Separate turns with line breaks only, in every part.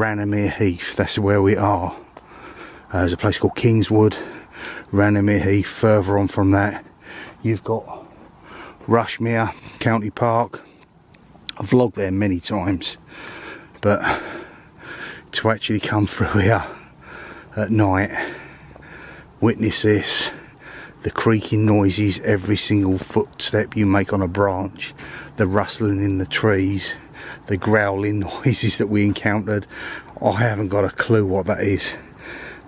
Randomere Heath. That's where we are. There's a place called Kingswood, Randomere Heath. Further on from that, you've got Rushmere County Park. I've vlogged there many times, but to actually come through here at night, witness this, the creaking noises every single footstep you make on a branch, the rustling in the trees, the growling noises that we encountered, I haven't got a clue what that is.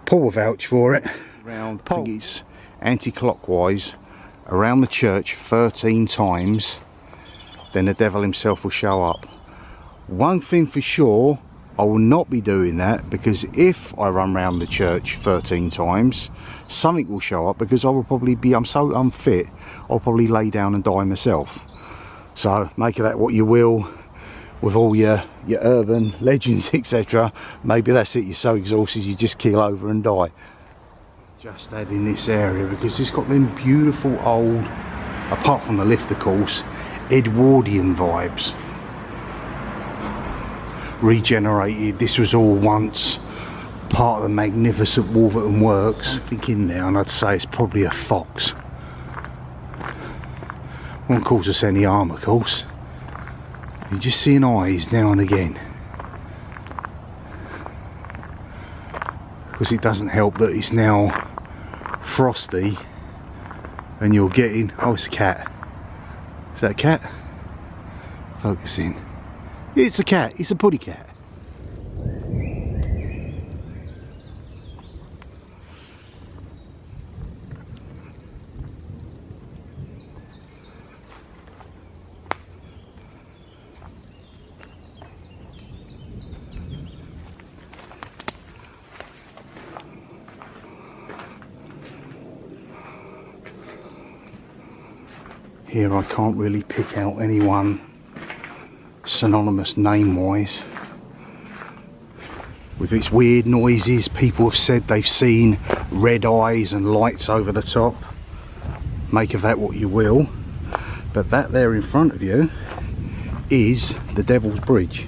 Paul will vouch for it. I think it's anti-clockwise around the church 13 times, then the devil himself will show up. One thing for sure, I will not be doing that, because if I run round the church 13 times, something will show up, because I will probably be, I'm so unfit, I'll probably lay down and die myself. So make of that what you will, with all your urban legends, etc. Maybe that's it, you're so exhausted you just keel over and die. Just add in this area, because it's got them beautiful old, apart from the lift of course, Edwardian vibes. Regenerated. This was all once part of the magnificent Wolverton Works. Something in there, and I'd say it's probably a fox. Won't cause us any harm, of course. You're just seeing eyes now and again. Because it doesn't help that it's now frosty and you're getting, oh, it's a cat. Is that a cat? Focusing. It's a cat, it's a puddy cat. Here I can't really pick out anyone synonymous name-wise. With its weird noises, people have said they've seen red eyes and lights over the top. Make of that what you will. But that there in front of you is the Devil's Bridge.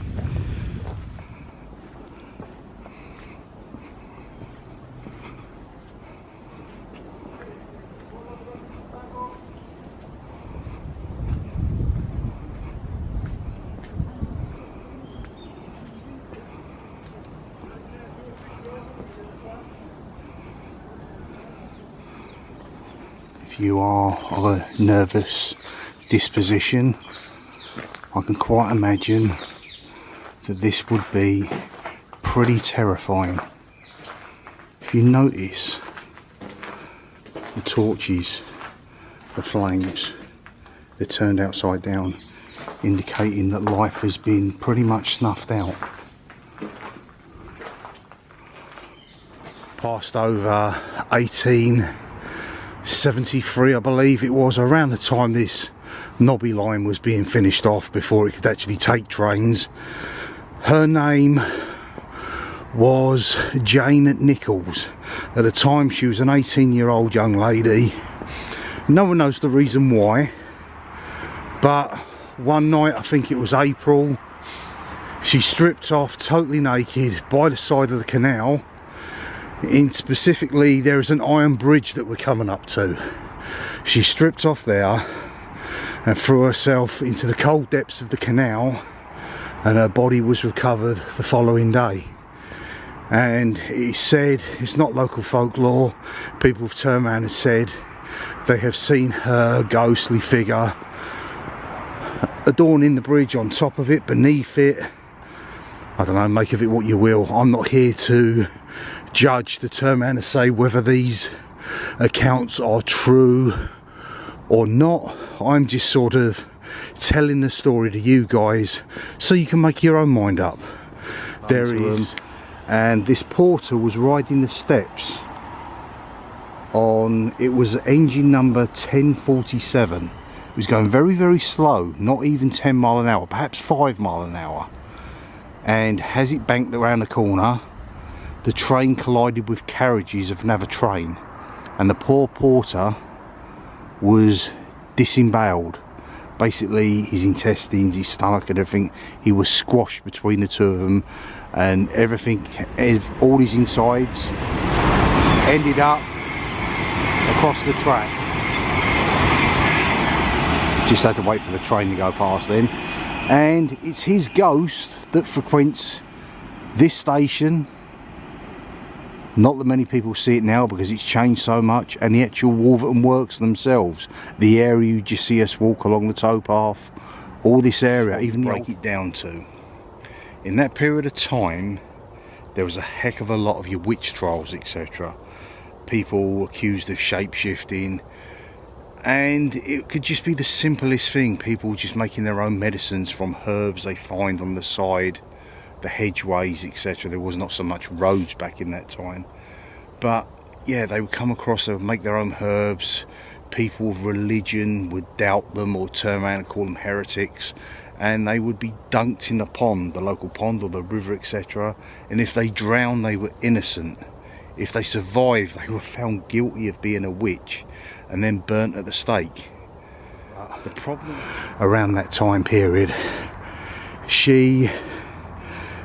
If you are of a nervous disposition, I can quite imagine that this would be pretty terrifying. If you notice the torches, the flames, they're turned upside down, indicating that life has been pretty much snuffed out. Passed over 1873, I believe it was, around the time this Nobby line was being finished off before it could actually take trains. Her name was Jane Nichols. At the time she was an 18-year-old young lady. No one knows the reason why, but one night, I think it was April, she stripped off totally naked by the side of the canal. Specifically, there is an iron bridge that we're coming up to. She stripped off there and threw herself into the cold depths of the canal, and her body was recovered the following day. And it's said, it's not local folklore, people have turned around and said they have seen her ghostly figure adorning the bridge, on top of it, beneath it. I don't know, make of it what you will. I'm not here to judge, to turn around and say whether these accounts are true or not. I'm just sort of telling the story to you guys so you can make your own mind up. There is, and this porter was riding the steps on, it was engine number 1047. It was going very, very slow, not even 10 mile an hour, perhaps 5 mile an hour. And as it banked around the corner, the train collided with carriages of another train, and the poor porter was disemboweled, basically his intestines, his stomach and everything, he was squashed between the two of them, and everything, all his insides ended up across the track. Just had to wait for the train to go past then. And it's his ghost that frequents this station. Not that many people see it now because it's changed so much, and the actual Wolverton Works themselves, the area you just see us walk along the towpath, all this area, even break it down to. In that period of time, there was a heck of a lot of your witch trials, etc. People accused of shape-shifting, and it could just be the simplest thing, people just making their own medicines from herbs they find on the side, the hedgeways, etc. There was not so much roads back in that time, but yeah, they would come across, they would make their own herbs. People of religion would doubt them or turn around and call them heretics, and they would be dunked in the pond, the local pond or the river, etc. And if they drowned, they were innocent. If they survived, they were found guilty of being a witch and then burnt at the stake. The problem around that time period, she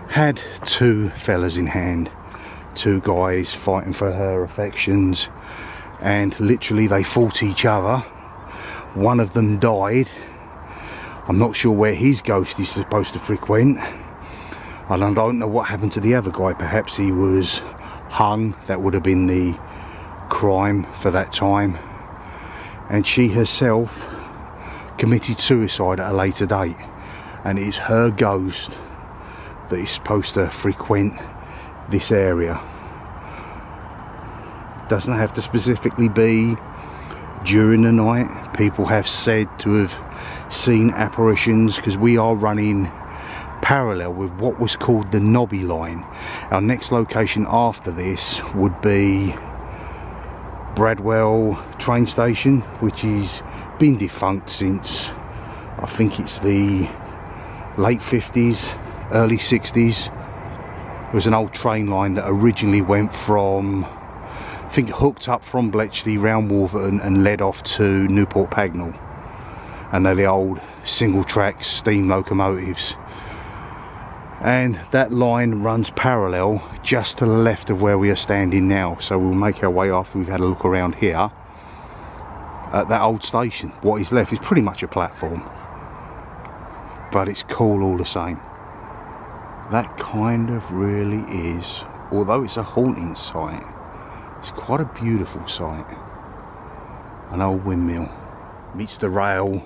had two fellas in hand, two guys fighting for her affections, and literally they fought each other. One of them died. I'm not sure where his ghost is supposed to frequent, and I don't know what happened to the other guy. Perhaps he was hung. That would have been the crime for that time. And she herself committed suicide at a later date, and it is her ghost that is supposed to frequent this area. Doesn't have to specifically be during the night. People have said to have seen apparitions, because we are running parallel with what was called the Nobby line. Our next location after this would be Bradwell train station, which has been defunct since, I think it's the late 50s, early 60s. It was an old train line that originally went from, I think, hooked up from Bletchley round Wolverton and led off to Newport Pagnell, and they're the old single track steam locomotives. And that line runs parallel just to the left of where we are standing now, so we'll make our way after we've had a look around here at that old station. What is left is pretty much a platform, but it's cool all the same. That kind of really is, although it's a haunting site, it's quite a beautiful site. An old windmill meets the rail,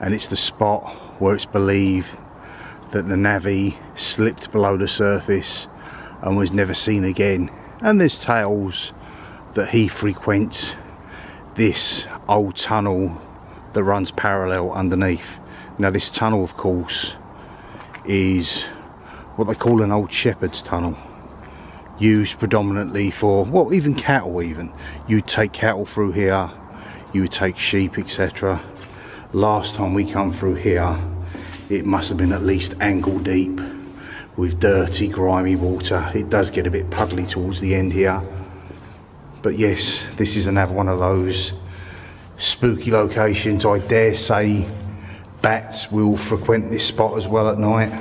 and it's the spot where it's believed that the navvy slipped below the surface and was never seen again. And there's tales that he frequents this old tunnel that runs parallel underneath. Now this tunnel, of course, is what they call an old shepherd's tunnel, used predominantly for, well, even cattle. Even you'd take cattle through here, you would take sheep, etc. Last time we come through here, it must have been at least ankle deep with dirty, grimy water. It does get a bit puddly towards the end here, but yes, this is another one of those spooky locations. I dare say bats will frequent this spot as well at night.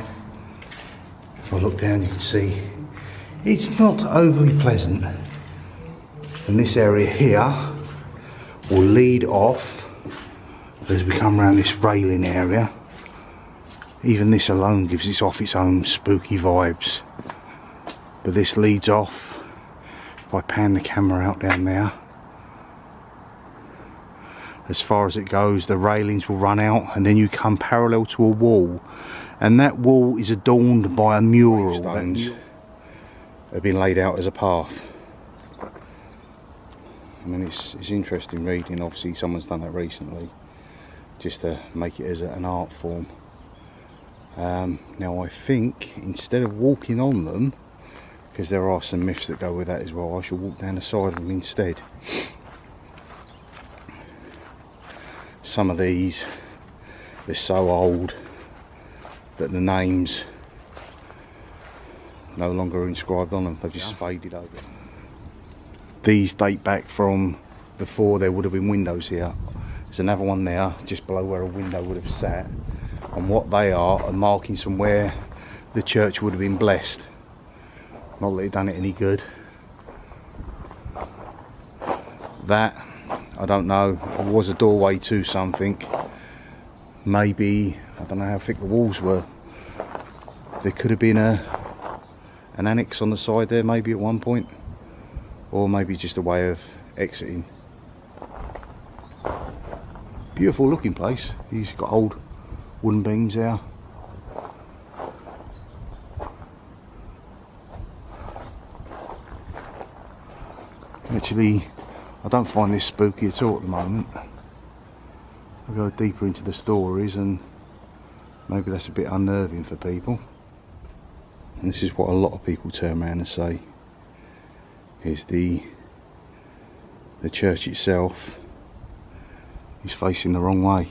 If I look down, you can see it's not overly pleasant, and this area here will lead off as we come around this railing area. Even this alone gives this off its own spooky vibes, but this leads off. If I pan the camera out down there, as far as it goes, the railings will run out, and then you come parallel to a wall, and that wall is adorned by a mural that have been laid out as a path. I mean, it's interesting reading. Obviously someone's done that recently just to make it as an art form. Now I think instead of walking on them, because there are some myths that go with that as well, I shall walk down the side of them instead. Some of these, they're so old that the names no longer are inscribed on them, they've just faded over. These date back from before there would have been windows here, There's another one there just below where a window would have sat, and what they are markings from where the church would have been blessed. Not that it done it any good. That, I don't know, it was a doorway to something. Maybe, I don't know how thick the walls were. There could have been an annex on the side there maybe at one point, or maybe just a way of exiting. Beautiful looking place. He's got old wooden beams there. Actually, I don't find this spooky at all at the moment. I'll go deeper into the stories and maybe that's a bit unnerving for people. And this is what a lot of people turn around and say, is the church itself is facing the wrong way.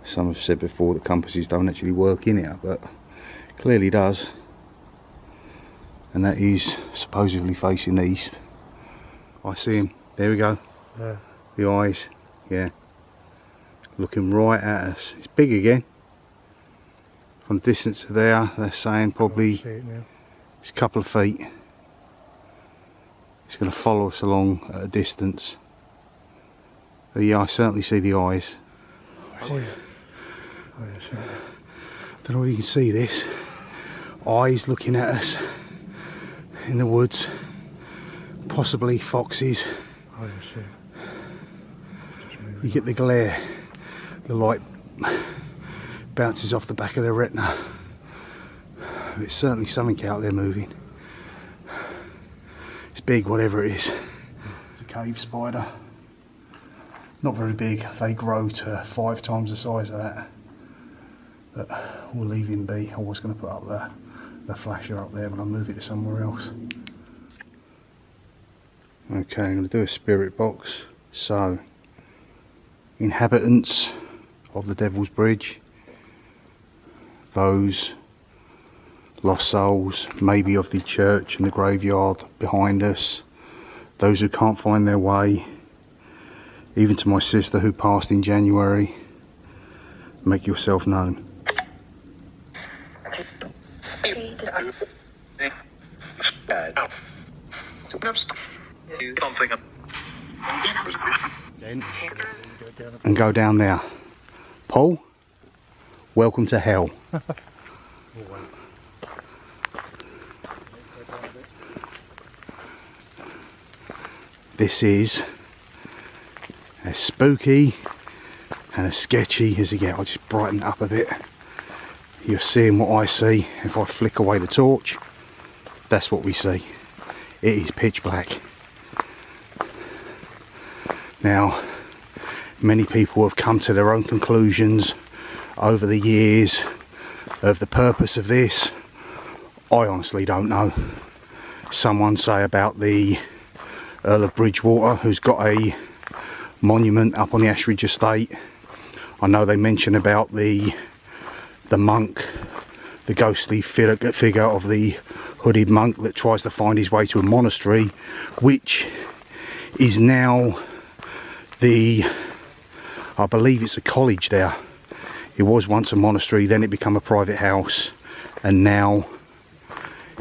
Some have said before that compasses don't actually work in here, but clearly does. And that is supposedly facing east. I see him. There we go.
Yeah.
The eyes. Yeah. Looking right at us. It's big again. From distance to there, they're saying probably it's a couple of feet. It's going to follow us along at a distance. But yeah, I certainly see the eyes.
Oh, yeah.
Don't know if you can see this. Eyes looking at us in the woods. Possibly foxes.
Oh, shit.
You get the glare. The light bounces off the back of their retina. It's certainly something out there moving. It's big, whatever it is. It's a cave spider. Not very big. They grow to 5 times the size of that. But we'll leave him be. I was going to put up the flasher up there, but I'll move it to somewhere else. Okay, I'm going to do a spirit box. So, inhabitants of the Devil's Bridge, those lost souls, maybe of the church and the graveyard behind us, those who can't find their way, even to my sister who passed in January, make yourself known. And go down there. Paul, welcome to hell. This is as spooky and as sketchy as you get. I'll just brighten it up a bit. You're seeing what I see. If I flick away the torch, that's what we see. It is pitch black. Now, many people have come to their own conclusions over the years of the purpose of this. I honestly don't know. Someone say about the Earl of Bridgewater, who's got a monument up on the Ashridge estate. I know they mention about the monk, the ghostly figure of the hooded monk that tries to find his way to a monastery, which is now I believe it's a college there. It was once a monastery, then it became a private house, and now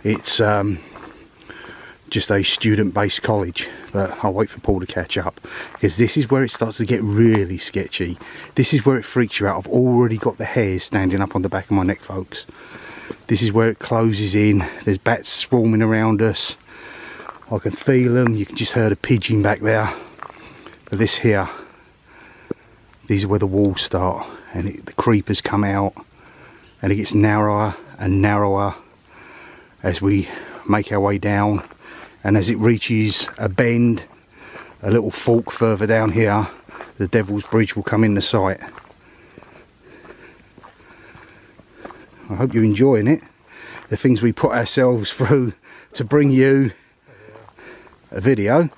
it's just a student-based college. But I'll wait for Paul to catch up, because this is where it starts to get really sketchy. This is where it freaks you out. I've already got the hairs standing up on the back of my neck, folks. This is where it closes in. There's bats swarming around us. I can feel them. You can just hear a pigeon back there. But this here, these are where the walls start, and the creepers come out, and it gets narrower and narrower as we make our way down. And as it reaches a bend, a little fork further down here, the Devil's Bridge will come into sight. I hope you're enjoying it. The things we put ourselves through to bring you a video.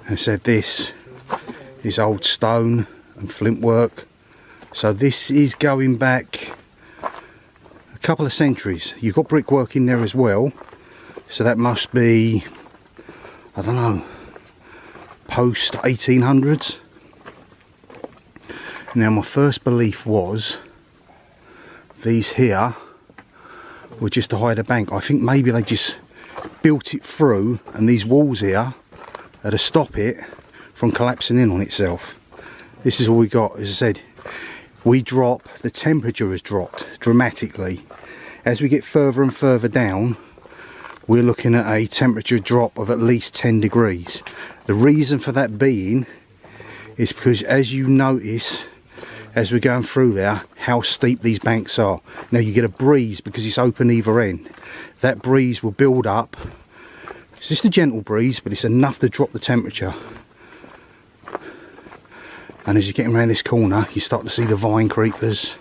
I said this is old stone and flint work, so this is going back a couple of centuries. You've got brickwork in there as well, so that must be, I don't know, post 1800s. Now my first belief was these here were just to hide a bank. I think maybe they just built it through, and these walls here are to stop it from collapsing in on itself. This is all we got. As I said, we drop, the temperature has dropped dramatically. As we get further and further down, we're looking at a temperature drop of at least 10 degrees. The reason for that being is because, as you notice as we're going through there, how steep these banks are. Now you get a breeze because it's open either end. That breeze will build up. It's just a gentle breeze, but it's enough to drop the temperature. And as you're getting around this corner, you start to see the vine creepers,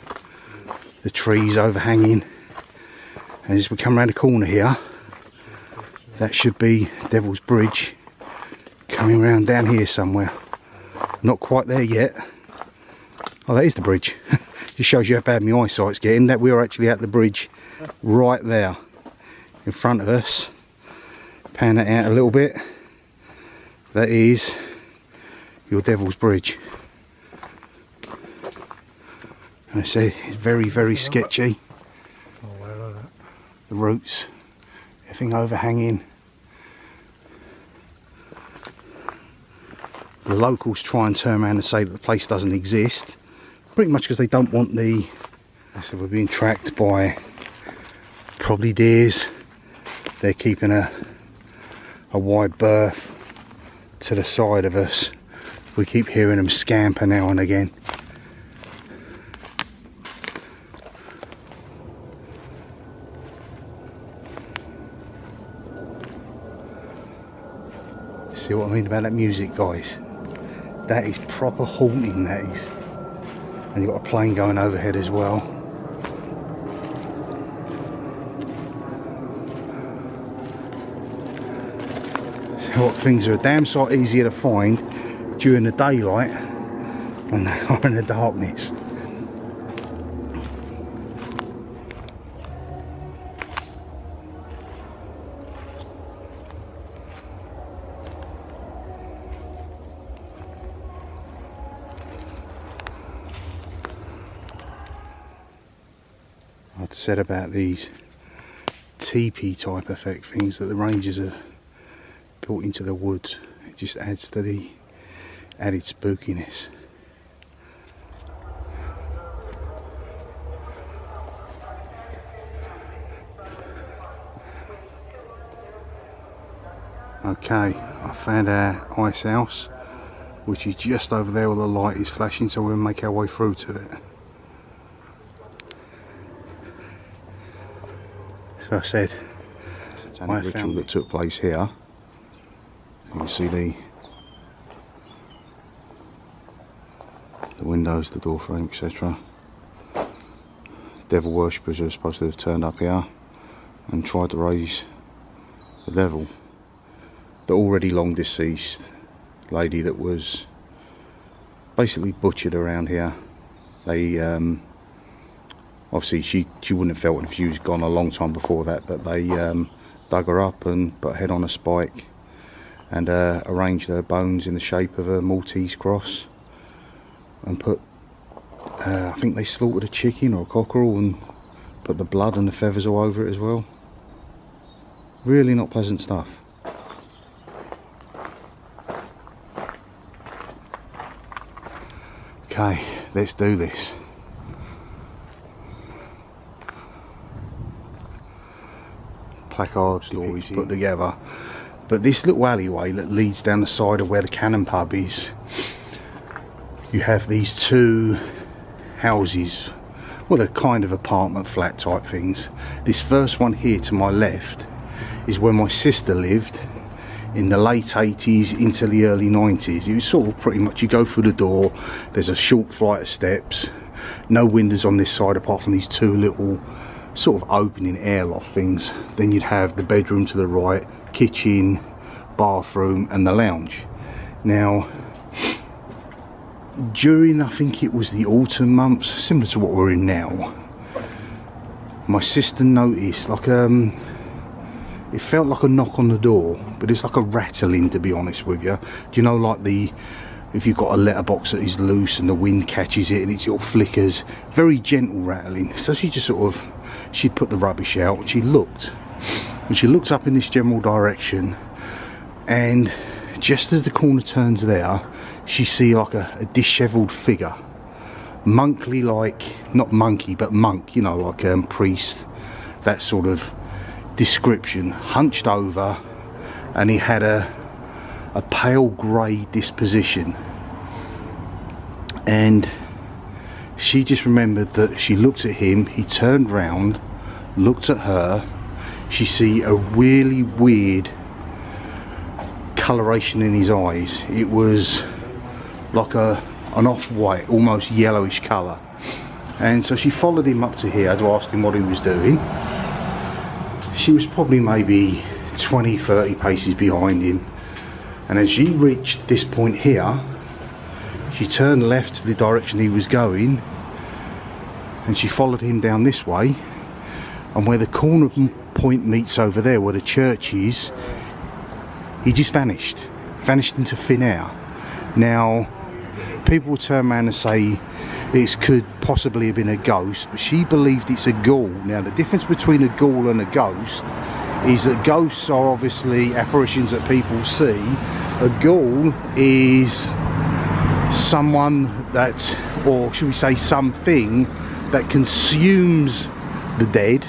the trees overhanging. And as we come around the corner here, that should be Devil's Bridge coming around down here somewhere. Not quite there yet. Oh, that is the bridge. Just shows you how bad my eyesight's getting. That we're actually at the bridge right there in front of us. Pan it out a little bit. That is your Devil's Bridge. And I say it's very, very sketchy. The roots, everything overhanging. The locals try and turn around and say that the place doesn't exist, pretty much because they don't want the, so we're being tracked by probably deers. They're keeping a wide berth to the side of us. We keep hearing them scamper now and again. See what I mean about that music, guys? That is proper haunting, that is. And you've got a plane going overhead as well. So what, things are a damn sight easier to find during the daylight than they are in the darkness. I'd said about these teepee type effect things that the rangers have built into the woods. It just adds to the added spookiness. Okay, I found our ice house, which is just over there where the light is flashing, so we'll make our way through to it. So I said, I ritual that took place here. You can see the windows, the door frame, etc. Devil worshippers are supposed to have turned up here and tried to raise the devil. The already long deceased lady that was basically butchered around here. They obviously she wouldn't have felt it if she was gone a long time before that, but they dug her up and put her head on a spike and arranged her bones in the shape of a Maltese cross and put I think they slaughtered a chicken or a cockerel and put the blood and the feathers all over it as well. Really not pleasant stuff. Okay, let's do this. Placard stories put together, but this little alleyway that leads down the side of where the Cannon pub is, you have these two houses, well, they're kind of apartment flat type things. This first one here to my left is where my sister lived in the late 80s into the early 90s. It was sort of pretty much, you go through the door, there's a short flight of steps, no windows on this side apart from these two little sort of opening airloft things. Then you'd have the bedroom to the right, kitchen, bathroom and the lounge. Now, during, I think it was the autumn months, similar to what we're in now, my sister noticed like it felt like a knock on the door, but it's like a rattling, to be honest with you. Do you know, like if you've got a letterbox that is loose and the wind catches it and it sort of flickers, very gentle rattling. So she just sort of, she'd put the rubbish out and she looked up in this general direction, and just as the corner turns there, she see like a dishevelled figure, monkly, like, not monkey but monk, you know, like priest, that sort of description, hunched over, and he had a pale grey disposition. And she just remembered that she looked at him, he turned round, looked at her, she see a really weird coloration in his eyes. It was like an off-white, almost yellowish colour. And so she followed him up to here to ask him what he was doing. She was probably maybe 20-30 paces behind him, and as she reached this point here, she turned left to the direction he was going, and she followed him down this way, and where the corner point meets over there, where the church is, he just vanished into thin air. Now, people will turn around and say it could possibly have been a ghost, but she believed it's a ghoul. Now, the difference between a ghoul and a ghost is that ghosts are obviously apparitions that people see. A ghoul is someone that, or should we say something, that consumes the dead,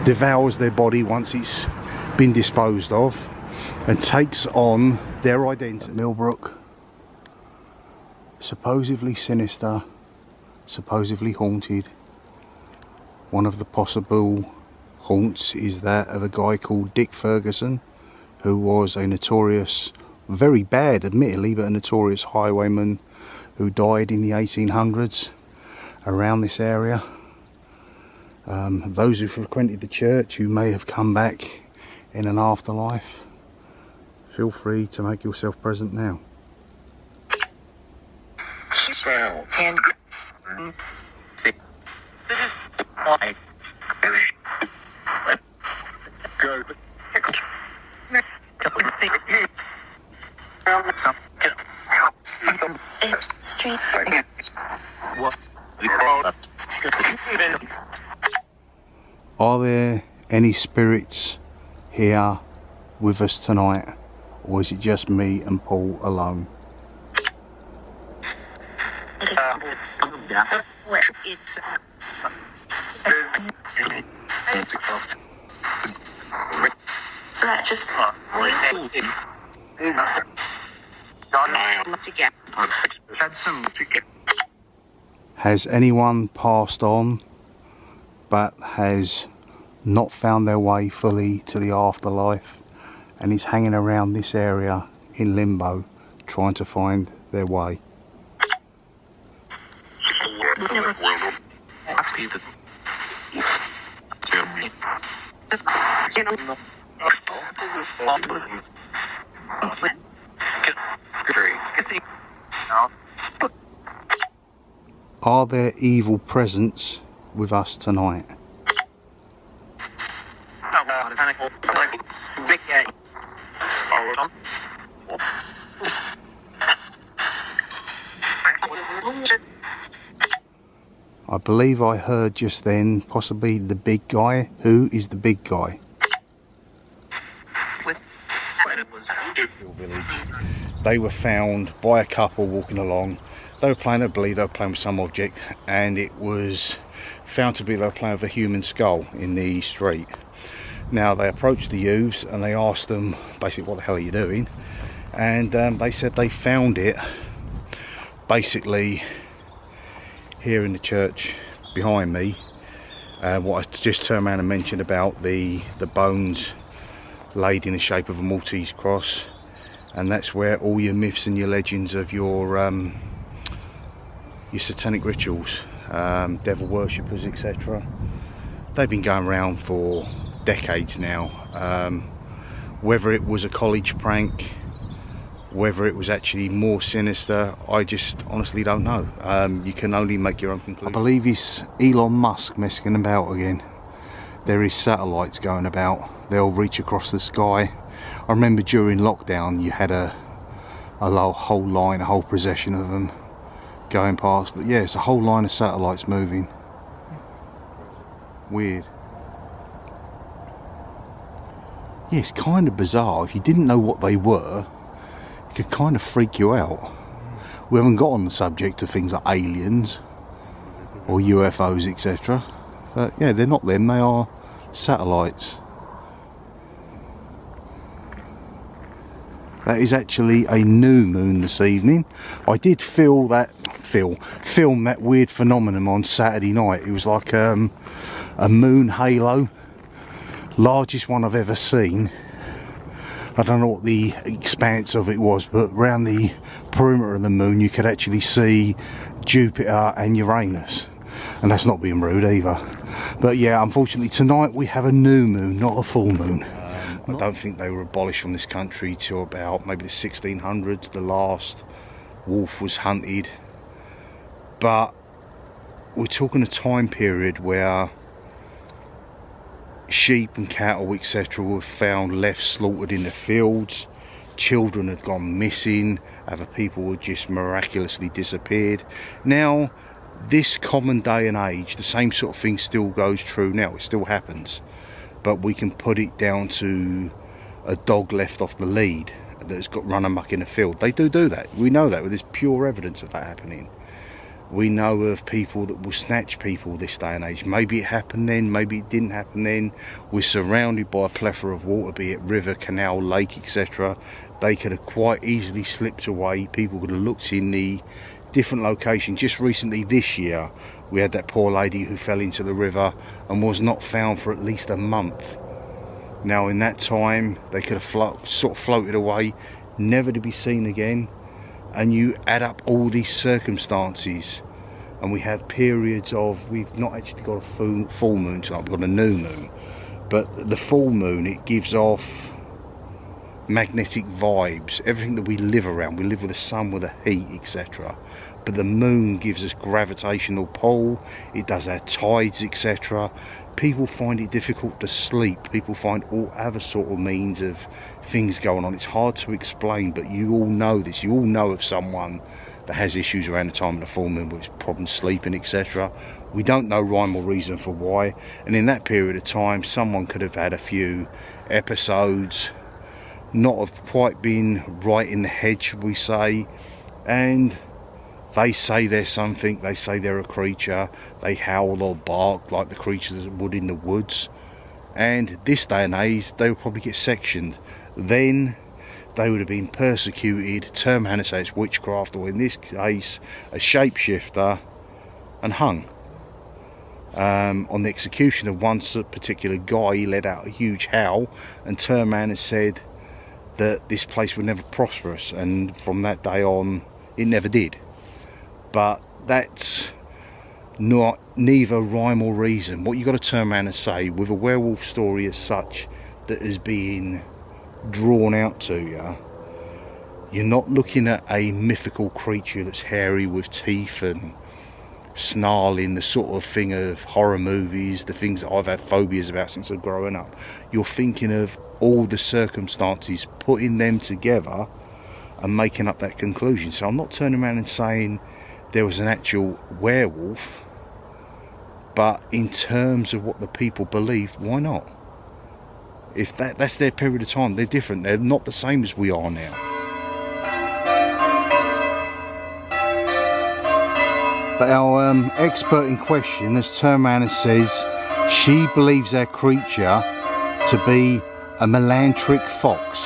devours their body once it's been disposed of, and takes on their identity. Millbrook, supposedly sinister, supposedly haunted. One of the possible haunts is that of a guy called Dick Ferguson, who was a notorious, very bad admittedly, but a notorious highwayman who died in the 1800s around this area. Those who frequented the church, who may have come back in an afterlife, feel free to make yourself present now. Are there any spirits here with us tonight, or is it just me and Paul alone? Has anyone passed on but has not found their way fully to the afterlife and is hanging around this area in limbo trying to find their way? Are there evil presence with us tonight? I believe I heard just then possibly the big guy. Who is the big guy? They were found by a couple walking along. They were playing, I believe they were playing with some object, and it was found to be they were playing with a human skull in the street. Now they approached the youths and they asked them basically, what the hell are you doing? And they said they found it basically here in the church behind me. What I just turned around and mentioned about the bones laid in the shape of a Maltese cross, and that's where all your myths and your legends of your satanic rituals, devil worshippers, etc., they've been going around for decades now. Whether it was a college prank Whether it was actually more sinister, I just honestly don't know. You can only make your own conclusion. I believe it's Elon Musk messing about again. There is satellites going about. They'll reach across the sky. I remember during lockdown you had a whole line, a whole procession of them going past. But yeah, it's a whole line of satellites moving. Weird. Yeah, it's kind of bizarre. If you didn't know what they were, it could kind of freak you out. We haven't got on the subject of things like aliens or UFOs, etc. But yeah, they're not them, they are satellites. That is actually a new moon this evening. I did film that weird phenomenon on Saturday night. It was like a moon halo, largest one I've ever seen. I don't know what the expanse of it was, but around the perimeter of the moon you could actually see Jupiter and Uranus. And that's not being rude either. But yeah, unfortunately tonight we have a new moon, not a full moon. I don't think they were abolished from this country till about maybe the 1600s. The last wolf was hunted. But we're talking a time period where sheep and cattle, etc., were found left slaughtered in the fields. Children had gone missing. Other people had just miraculously disappeared. Now, this common day and age, the same sort of thing still goes true now. It still happens. But we can put it down to a dog left off the lead that's got run amok in a field. They do that. We know that. There's pure evidence of that happening. We know of people that will snatch people this day and age. Maybe it happened then, maybe it didn't happen then. We're surrounded by a plethora of water, be it river, canal, lake, etc. They could have quite easily slipped away. People could have looked in the different locations. Just recently this year, we had that poor lady who fell into the river and was not found for at least a month. Now in that time, they could have sort of floated away, never to be seen again. And you add up all these circumstances, and we have periods of, we've not actually got a full moon tonight, we've got a new moon. But the full moon, it gives off magnetic vibes, everything that we live around. We live with the sun, with the heat, etc. But the moon gives us gravitational pull, it does our tides, etc. People find it difficult to sleep. People find all other sort of means of things going on. It's hard to explain, but you all know this. You all know of someone that has issues around the time of the full moon, with problems sleeping, etc. We don't know rhyme or reason for why. And in that period of time, someone could have had a few episodes, not have quite been right in the head, should we say, and they say there's something, they say they're a creature, they howl or bark like the creatures that would in the woods. And this day and age, they would probably get sectioned. Then they would have been persecuted, term Hannah says witchcraft, or in this case, a shapeshifter, and hung. On the execution of one particular guy, he let out a huge howl, and term Hannah said that this place would never prosper us, and from that day on, it never did. But that's neither rhyme or reason. What you've got to turn around and say, with a werewolf story as such that is being drawn out to you, you're not looking at a mythical creature that's hairy with teeth and snarling, the sort of thing of horror movies, the things that I've had phobias about since I've growing up. You're thinking of all the circumstances, putting them together and making up that conclusion. So I'm not turning around and saying there was an actual werewolf, but in terms of what the people believed, why not? If that's their period of time, they're different. They're not the same as we are now. But our expert in question has turned around and says she believes our creature to be a melantric fox.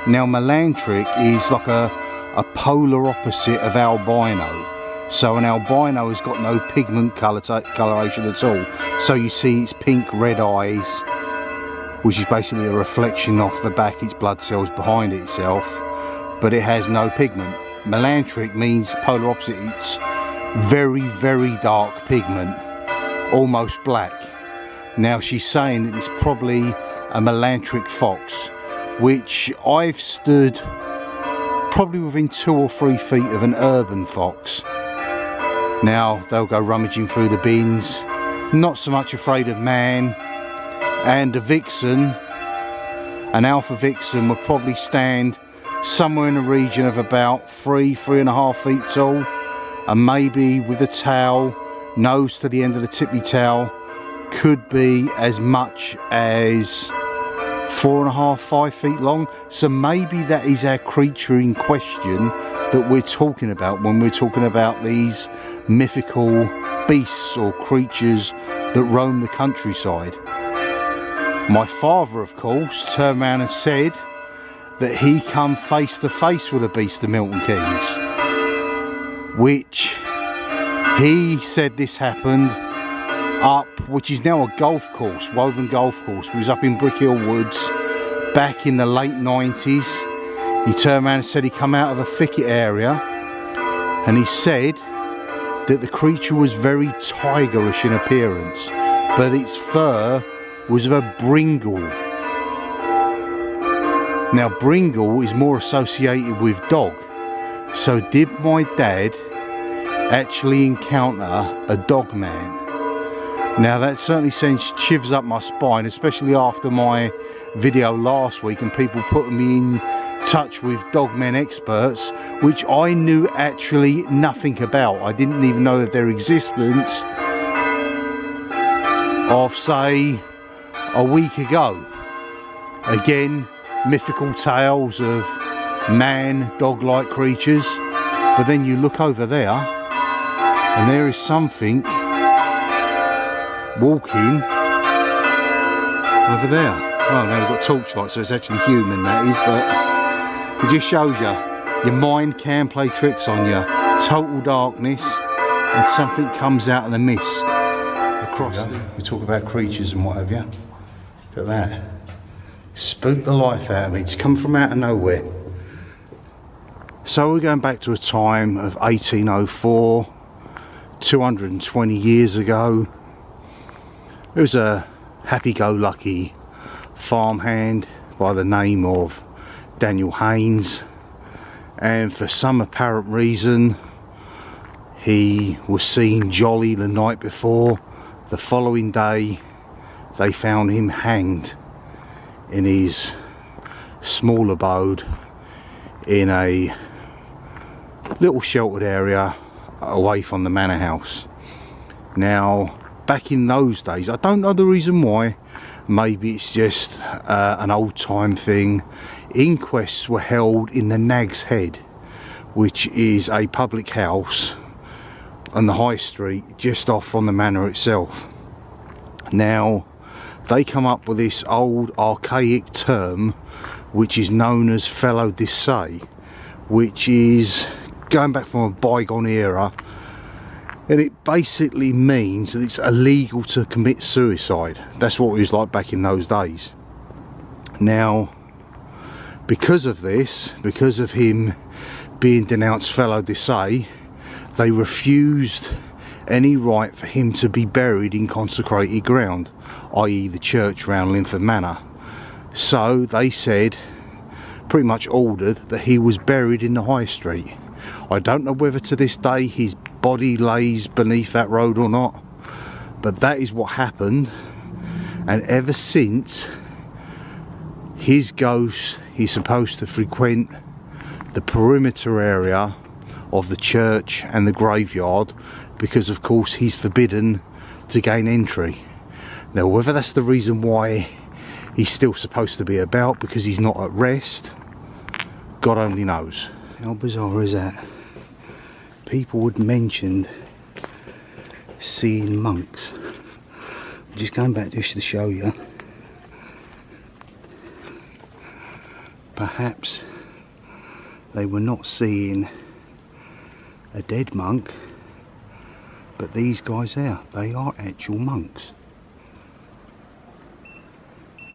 Now melantric is like a polar opposite of albino. So an albino has got no pigment coloration at all. So you see its pink red eyes, which is basically a reflection off the back, its blood cells behind itself, but it has no pigment. Melantric means polar opposite. It's very, very dark pigment, almost black. Now she's saying that it's probably a melantric fox, which I've stood probably within 2 or 3 feet of an urban fox. Now they'll go rummaging through the bins, not so much afraid of man, and a vixen, an alpha vixen, would probably stand somewhere in the region of about 3.5 feet tall, and maybe with the tail, nose to the end of the tippy tail, could be as much as 4.5, 5 feet long. So maybe that is our creature in question that we're talking about when we're talking about these mythical beasts or creatures that roam the countryside. My father, of course, turned around and said that he come face to face with a beast of Milton Keynes, which he said this happened up, which is now a golf course, Woburn Golf Course. It was up in Brick Hill Woods back in the late 90s. He turned around and said he come out of a thicket area, and he said that the creature was very tigerish in appearance, but its fur was of a brindle. Now brindle is more associated with dog. So did my dad actually encounter a dog man? Now that certainly sends shivers up my spine, especially after my video last week and people putting me in touch with dogmen experts, which I knew actually nothing about. I didn't even know of their existence of, say, a week ago. Again, mythical tales of man, dog-like creatures, but then you look over there and there is something walking over there. Oh, now we've got torchlight, so it's actually human, that is, but it just shows you your mind can play tricks on you. Total darkness, and something comes out of the mist across it. We talk about creatures and what have you. Look at that. Spooked the life out of me. It's come from out of nowhere. So we're going back to a time of 1804, 220 years ago. There was a happy-go-lucky farmhand by the name of Daniel Haynes, and for some apparent reason he was seen jolly the night before. The following day they found him hanged in his small abode in a little sheltered area away from the manor house. Now back in those days, I don't know the reason why, maybe it's just an old time thing, inquests were held in the Nag's Head, which is a public house on the high street just off from the manor itself. Now they come up with this old archaic term which is known as felo de se, which is going back from a bygone era, and it basically means that it's illegal to commit suicide. That's what it was like back in those days. Now because of this, because of him being denounced felo de se, they refused any right for him to be buried in consecrated ground, i.e. the church round Linford Manor. So they said, pretty much ordered, that he was buried in the high street. I don't know whether to this day his body lays beneath that road or not, but that is what happened. And ever since, his ghost is supposed to frequent the perimeter area of the church and the graveyard, because of course he's forbidden to gain entry. Now whether that's the reason why he's still supposed to be about, because he's not at rest, God only knows. How bizarre is that? People had mentioned seeing monks. Just going back just to show you, perhaps they were not seeing a dead monk, but these guys there, they are actual monks.